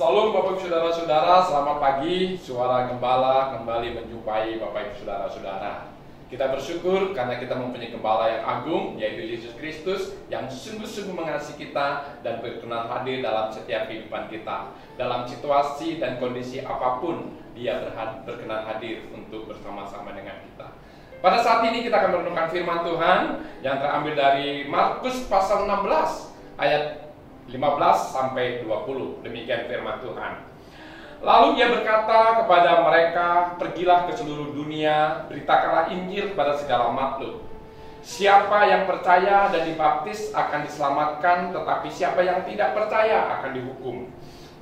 Salam Bapak Ibu Saudara-saudara, selamat pagi. Suara Gembala kembali menjumpai Bapak Ibu Saudara-saudara. Kita bersyukur karena kita mempunyai Gembala yang agung, yaitu Yesus Kristus, yang sungguh-sungguh mengasihi kita dan berkenan hadir dalam setiap kehidupan kita. Dalam situasi dan kondisi apapun, Dia berkenan hadir untuk bersama-sama dengan kita. Pada saat ini kita akan merenungkan firman Tuhan yang terambil dari Markus pasal 16 ayat 15 sampai 20. Demikian firman Tuhan. Lalu Dia berkata kepada mereka, "Pergilah ke seluruh dunia, beritakanlah Injil kepada segala makhluk. Siapa yang percaya dan dibaptis akan diselamatkan, tetapi siapa yang tidak percaya akan dihukum.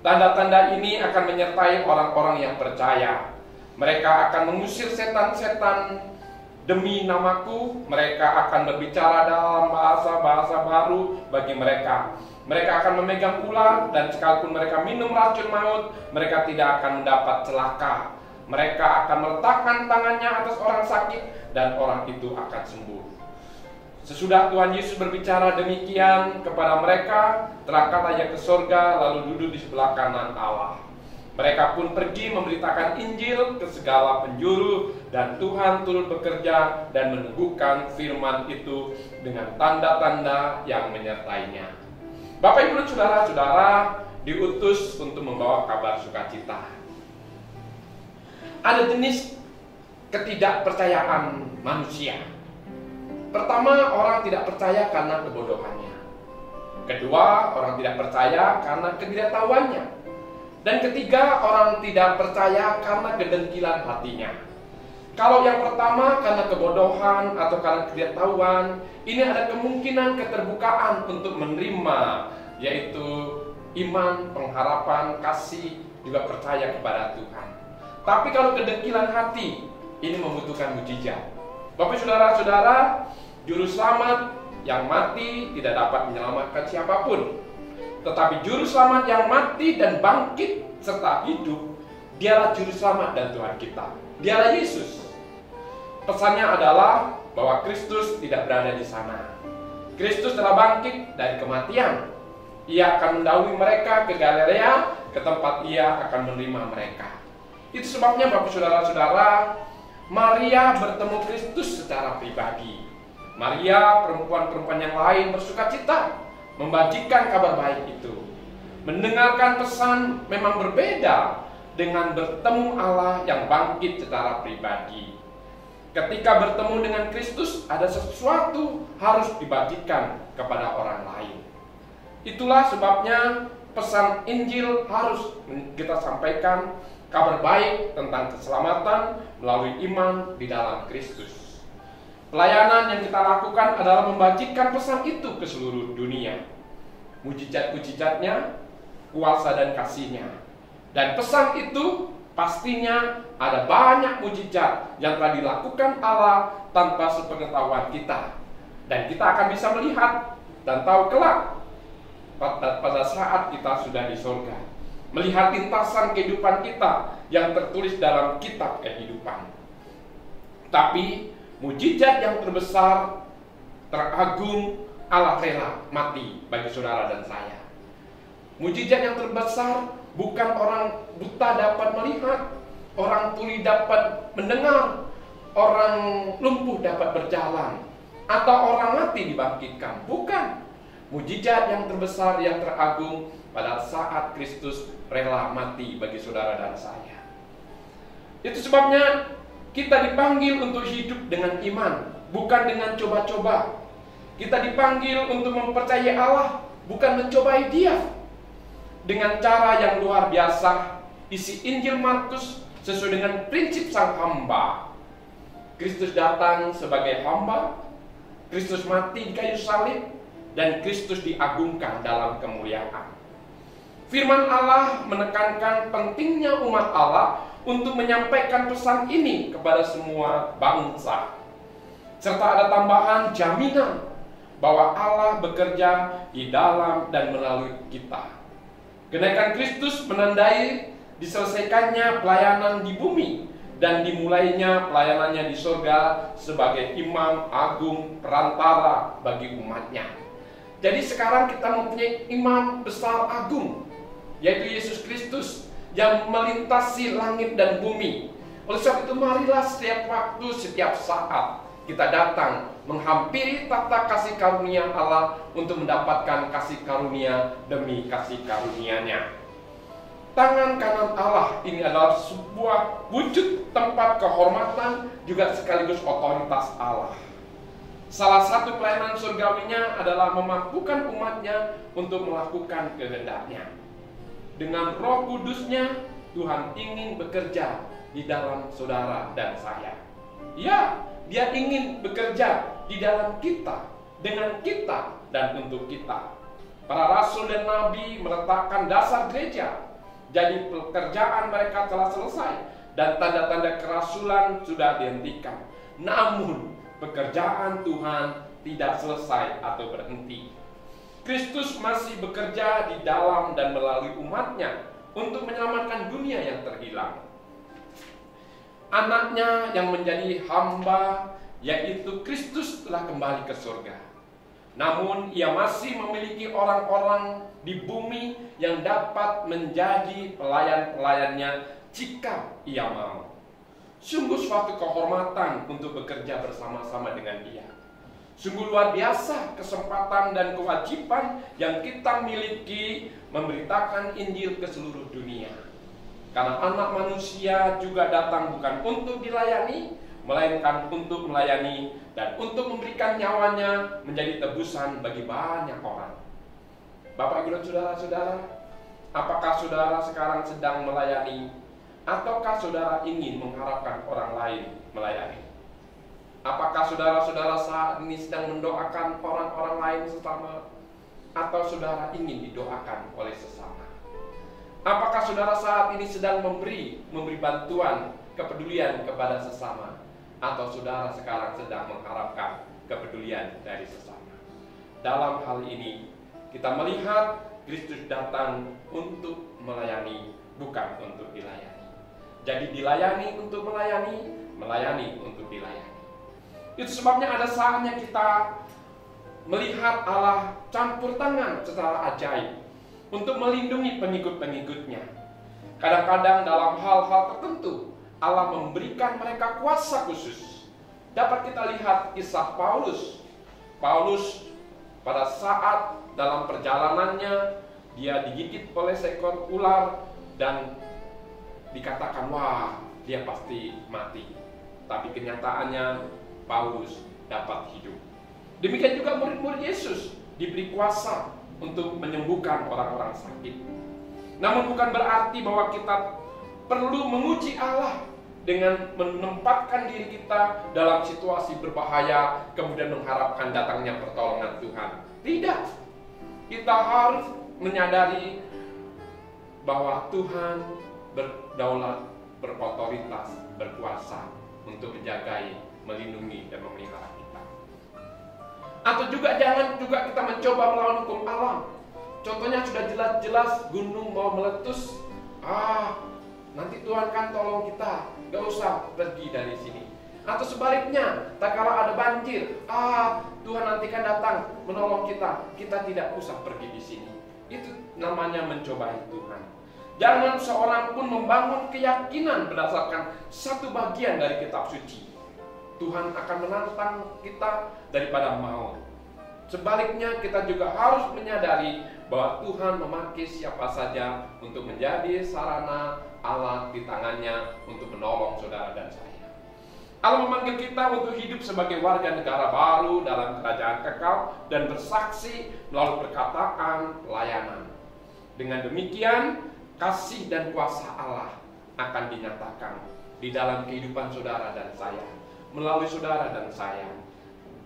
Tanda-tanda ini akan menyertai orang-orang yang percaya. Mereka akan mengusir setan-setan demi namaku, mereka akan berbicara dalam bahasa-bahasa baru bagi mereka. Mereka akan memegang ular, dan sekalipun mereka minum racun maut, mereka tidak akan mendapat celaka. Mereka akan meletakkan tangannya atas orang sakit, dan orang itu akan sembuh." Sesudah Tuhan Yesus berbicara demikian kepada mereka, terangkatlah Ia ke sorga, lalu duduk di sebelah kanan Allah. Mereka pun pergi memberitakan Injil ke segala penjuru, dan Tuhan turut bekerja dan meneguhkan firman itu dengan tanda-tanda yang menyertainya. Bapak Ibu Saudara-saudara diutus untuk membawa kabar sukacita. Ada jenis ketidakpercayaan manusia. Pertama, orang tidak percaya karena kebodohannya. Kedua, orang tidak percaya karena ketidaktahuannya. Dan ketiga, orang tidak percaya karena kedengkilan hatinya. Kalau yang pertama karena kebodohan atau karena ketidaktahuan, ini ada kemungkinan keterbukaan untuk menerima, yaitu iman, pengharapan, kasih, juga percaya kepada Tuhan. Tapi kalau kedengkilan hati, ini membutuhkan mujizat. Bapak Saudara-saudara, juru selamat yang mati tidak dapat menyelamatkan siapapun. Tetapi juru selamat yang mati dan bangkit serta hidup, Dialah juru selamat dan Tuhan kita. Dialah Yesus. Pesannya adalah bahwa Kristus tidak berada di sana. Kristus telah bangkit dari kematian. Ia akan mendahului mereka ke Galilea, ke tempat Ia akan menerima mereka. Itu sebabnya Bapak Saudara-saudara, Maria bertemu Kristus secara pribadi. Maria, perempuan-perempuan yang lain bersukacita membagikan kabar baik itu. Mendengarkan pesan memang berbeda dengan bertemu Allah yang bangkit secara pribadi. Ketika bertemu dengan Kristus, ada sesuatu harus dibagikan kepada orang lain. Itulah sebabnya pesan Injil harus kita sampaikan, kabar baik tentang keselamatan melalui iman di dalam Kristus. Pelayanan yang kita lakukan adalah membagikan pesan itu ke seluruh dunia. Mujizat-mujizatnya, kuasa dan kasih-Nya. Dan pesan itu pastinya ada banyak mujizat yang telah dilakukan Allah tanpa sepengetahuan kita. Dan kita akan bisa melihat dan tahu kelak pada saat kita sudah di surga. Melihat lintasan kehidupan kita yang tertulis dalam kitab kehidupan. Tapi mujizat yang terbesar, teragung, Allah rela mati bagi saudara dan saya. Mujizat yang terbesar bukan orang buta dapat melihat, orang tuli dapat mendengar, orang lumpuh dapat berjalan, atau orang mati dibangkitkan. Bukan. Mujizat yang terbesar, yang teragung pada saat Kristus rela mati bagi saudara dan saya. Itu sebabnya kita dipanggil untuk hidup dengan iman, bukan dengan coba-coba. Kita dipanggil untuk mempercayai Allah, bukan mencobai Dia. Dengan cara yang luar biasa, isi Injil Markus sesuai dengan prinsip sang hamba. Kristus datang sebagai hamba, Kristus mati di kayu salib, dan Kristus diagungkan dalam kemuliaan. Firman Allah menekankan pentingnya umat Allah untuk menyampaikan pesan ini kepada semua bangsa. Serta ada tambahan jaminan bahwa Allah bekerja di dalam dan melalui kita. Kenaikan Kristus menandai diselesaikannya pelayanan di bumi dan dimulainya pelayanannya di surga sebagai imam agung perantara bagi umatnya. Jadi sekarang kita mempunyai imam besar agung, yaitu Yesus Kristus yang melintasi langit dan bumi. Oleh sebab itu marilah setiap waktu, setiap saat kita datang menghampiri tata kasih karunia Allah untuk mendapatkan kasih karunia demi kasih karunia-Nya. Tangan kanan Allah ini adalah sebuah wujud tempat kehormatan juga sekaligus otoritas Allah. Salah satu pelayanan surgawinya adalah memampukan umatnya untuk melakukan kehendak-Nya. Dengan Roh Kudus-Nya, Tuhan ingin bekerja di dalam saudara dan saya. Ya, Dia ingin bekerja di dalam kita, dengan kita, dan untuk kita. Para rasul dan nabi meletakkan dasar gereja. Jadi pekerjaan mereka telah selesai dan tanda-tanda kerasulan sudah dihentikan. Namun pekerjaan Tuhan tidak selesai atau berhenti. Kristus masih bekerja di dalam dan melalui umatnya untuk menyelamatkan dunia yang terhilang. Anaknya yang menjadi hamba, yaitu Kristus, telah kembali ke surga. Namun ia masih memiliki orang-orang di bumi yang dapat menjadi pelayan-pelayannya jika ia mau. Sungguh suatu kehormatan untuk bekerja bersama-sama dengan Dia. Sungguh luar biasa kesempatan dan kewajiban yang kita miliki memberitakan Injil ke seluruh dunia. Karena anak manusia juga datang bukan untuk dilayani, melainkan untuk melayani dan untuk memberikan nyawanya menjadi tebusan bagi banyak orang. Bapak Ibu dan saudara-saudara, apakah saudara sekarang sedang melayani, ataukah saudara ingin mengharapkan orang lain melayani? Apakah saudara-saudara saat ini sedang mendoakan orang-orang lain sesama, atau saudara ingin didoakan oleh sesama? Apakah saudara saat ini sedang memberi bantuan, kepedulian kepada sesama, atau saudara sekarang sedang mengharapkan kepedulian dari sesama? Dalam hal ini kita melihat Kristus datang untuk melayani, bukan untuk dilayani. Jadi dilayani untuk melayani, melayani untuk dilayani. Itu sebabnya ada saatnya kita melihat Allah campur tangan secara ajaib untuk melindungi pengikut-pengikutnya. Kadang-kadang dalam hal-hal tertentu Allah memberikan mereka kuasa khusus. Dapat kita lihat kisah Paulus. Paulus pada saat dalam perjalanannya dia digigit oleh seekor ular dan dikatakan, wah, dia pasti mati. Tapi kenyataannya Paulus dapat hidup. Demikian juga murid-murid Yesus diberi kuasa untuk menyembuhkan orang-orang sakit. Namun bukan berarti bahwa kita perlu menguji Allah dengan menempatkan diri kita dalam situasi berbahaya kemudian mengharapkan datangnya pertolongan Tuhan. Tidak. Kita harus menyadari bahwa Tuhan berdaulat, berotoritas, berkuasa untuk menjagai, melindungi, dan memelihara kita. Atau juga jangan juga kita mencoba melawan hukum alam. Contohnya sudah jelas-jelas gunung mau meletus. Nanti Tuhan kan tolong kita, gak usah pergi dari sini. Atau sebaliknya, tak kala ada banjir, Tuhan nanti kan datang menolong kita, kita tidak usah pergi di sini. Itu namanya mencobai Tuhan. Jangan seorang pun membangun keyakinan berdasarkan satu bagian dari kitab suci. Tuhan akan menantang kita daripada mau. Sebaliknya kita juga harus menyadari bahwa Tuhan memakai siapa saja untuk menjadi sarana alat di tangannya untuk menolong saudara dan saya. Allah memanggil kita untuk hidup sebagai warga negara baru dalam kerajaan kekal dan bersaksi melalui perkataan pelayanan. Dengan demikian, kasih dan kuasa Allah akan dinyatakan di dalam kehidupan saudara dan saya, melalui saudara dan saya.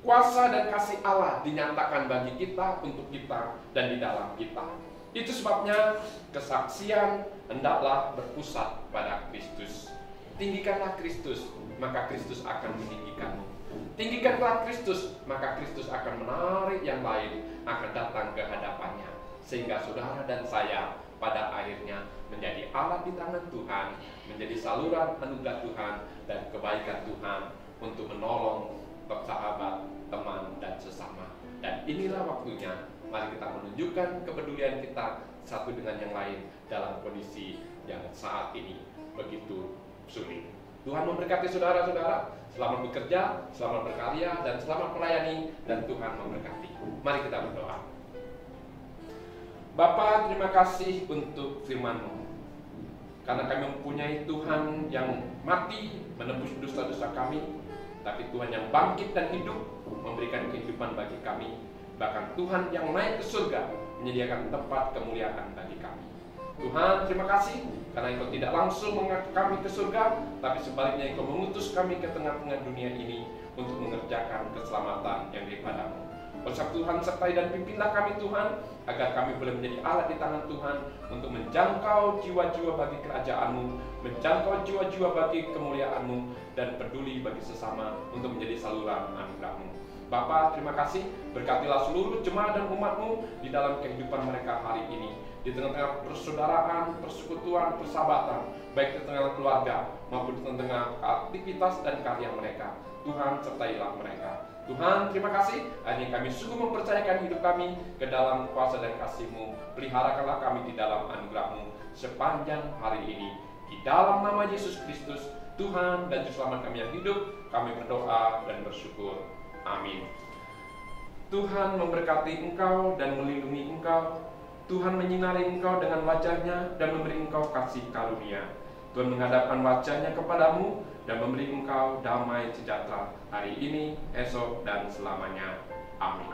Kuasa dan kasih Allah dinyatakan bagi kita, untuk kita, dan di dalam kita. Itu sebabnya kesaksian hendaklah berpusat pada Kristus. Tinggikanlah Kristus, maka Kristus akan meninggikanmu. Tinggikanlah Kristus, maka Kristus akan menarik yang lain, akan datang ke hadapannya. Sehingga saudara dan saya pada akhirnya menjadi alat di tangan Tuhan, menjadi saluran anugerah Tuhan dan kebaikan Tuhan untuk menolong sahabat, teman, dan sesama. Dan inilah waktunya, mari kita menunjukkan kepedulian kita satu dengan yang lain dalam kondisi yang saat ini begitu sulit. Tuhan memberkati saudara-saudara, selamat bekerja, selamat berkarya, dan selamat melayani, dan Tuhan memberkati. Mari kita berdoa. Bapa, terima kasih untuk firman-Mu, karena kami mempunyai Tuhan yang mati menebus dosa-dosa kami, tapi Tuhan yang bangkit dan hidup memberikan kehidupan bagi kami. Bahkan Tuhan yang naik ke surga menyediakan tempat kemuliaan bagi kami. Tuhan, terima kasih karena Engkau tidak langsung mengangkat kami ke surga, tapi sebaliknya Engkau mengutus kami ke tengah-tengah dunia ini untuk mengerjakan keselamatan yang daripada-Mu. Bersama Tuhan, sertai dan pimpinlah kami Tuhan, agar kami boleh menjadi alat di tangan Tuhan untuk menjangkau jiwa-jiwa bagi kerajaan-Mu, menjangkau jiwa-jiwa bagi kemuliaan-Mu, dan peduli bagi sesama untuk menjadi saluran anugerah-Mu. Bapa, terima kasih, berkatilah seluruh jemaat dan umat-Mu di dalam kehidupan mereka hari ini, di tengah-tengah persaudaraan, persekutuan, persahabatan, baik di tengah keluarga maupun di tengah aktivitas dan karya mereka. Tuhan, sertailah mereka. Tuhan, terima kasih, hanya kami sungguh mempercayakan hidup kami ke dalam kuasa dan kasih-Mu. Peliharakanlah kami di dalam anugerah-Mu sepanjang hari ini. Di dalam nama Yesus Kristus, Tuhan dan Juru Selamat kami yang hidup, kami berdoa dan bersyukur. Amin. Tuhan memberkati engkau dan melindungi engkau. Tuhan menyinari engkau dengan wajah-Nya dan memberi engkau kasih karunia. Tuhan menghadapkan wajah-Nya kepadamu dan memberi engkau damai sejahtera hari ini, esok, dan selamanya. Amin.